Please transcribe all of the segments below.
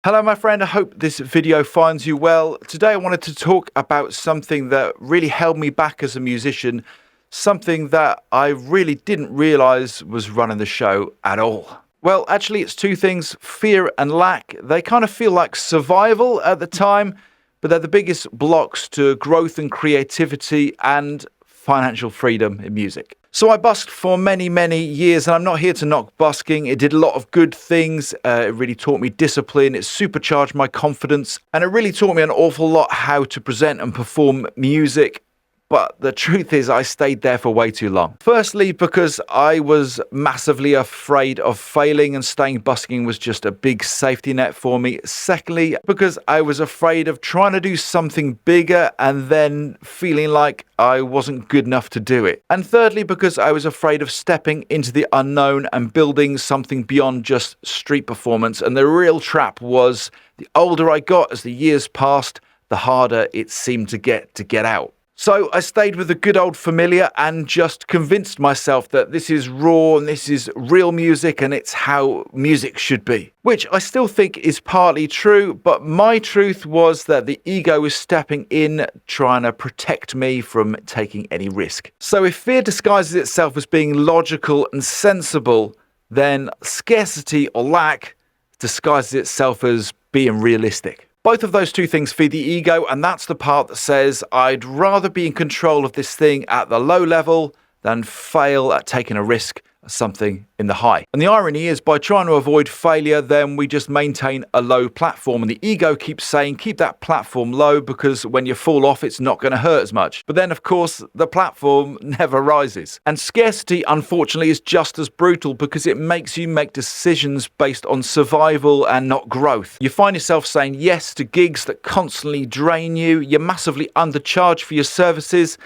Hello my friend, I hope this video finds you well. Today I wanted to talk about something that really held me back as a musician, something that I really didn't realize was running the show at all. Well, actually it's two things, fear and lack. They kind of feel like survival at the time, but they're the biggest blocks to growth and creativity and financial freedom in music. So I busked for many years, and I'm not here to knock busking. It did a lot of good things. It really taught me discipline. It supercharged my confidence, and it really taught me an awful lot how to present and perform music. But the truth is I stayed there for way too long. Firstly, because I was massively afraid of failing and staying busking was just a big safety net for me. Secondly, because I was afraid of trying to do something bigger and then feeling like I wasn't good enough to do it. And thirdly, because I was afraid of stepping into the unknown and building something beyond just street performance. And the real trap was the older I got as the years passed, the harder it seemed to get out. So I stayed with the good old familiar and just convinced myself that this is raw and this is real music and it's how music should be. Which I still think is partly true, but my truth was that the ego was stepping in, trying to protect me from taking any risk. So if fear disguises itself as being logical and sensible, then scarcity or lack disguises itself as being realistic. Both of those two things feed the ego, and that's the part that says I'd rather be in control of this thing at the low level than fail at taking a risk at something in the high. And the irony is, by trying to avoid failure, then we just maintain a low platform, and the ego keeps saying keep that platform low because when you fall off it's not going to hurt as much. But then of course the platform never rises. And scarcity unfortunately is just as brutal because it makes you make decisions based on survival and not growth. You find yourself saying yes to gigs that constantly drain you, you're massively undercharged for your services,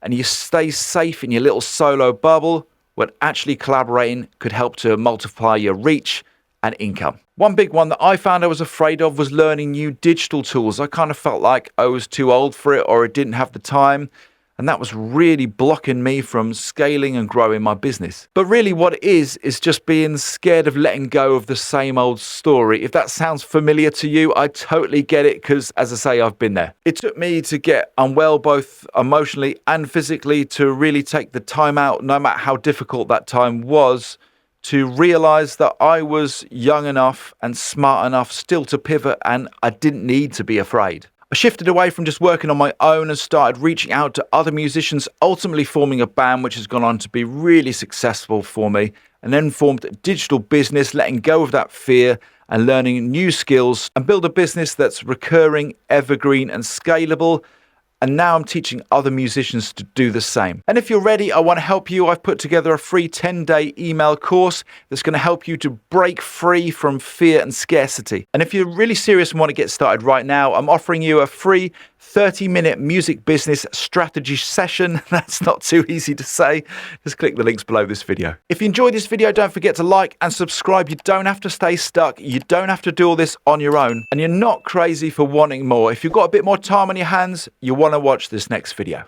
and you stay safe in your little solo bubble when actually collaborating could help to multiply your reach and income. One big one that I found I was afraid of was learning new digital tools. I kind of felt like I was too old for it or I didn't have the time. And that was really blocking me from scaling and growing my business. But really what it is just being scared of letting go of the same old story. If that sounds familiar to you, I totally get it because, as I say, I've been there. It took me to get unwell both emotionally and physically to really take the time out, no matter how difficult that time was, to realize that I was young enough and smart enough still to pivot and I didn't need to be afraid. I shifted away from just working on my own and started reaching out to other musicians, ultimately forming a band which has gone on to be really successful for me, and then formed a digital business, letting go of that fear and learning new skills and build a business that's recurring, evergreen and scalable. And now I'm teaching other musicians to do the same. And if you're ready, I want to help you. I've put together a free 10-day email course that's going to help you to break free from fear and scarcity. And if you're really serious and want to get started right now, I'm offering you a free 30-minute music business strategy session. That's not too easy to say. Just click the links below this video. If you enjoyed this video, don't forget to like and subscribe. You don't have to stay stuck. You don't have to do all this on your own. And you're not crazy for wanting more. If you've got a bit more time on your hands, you want to watch this next video.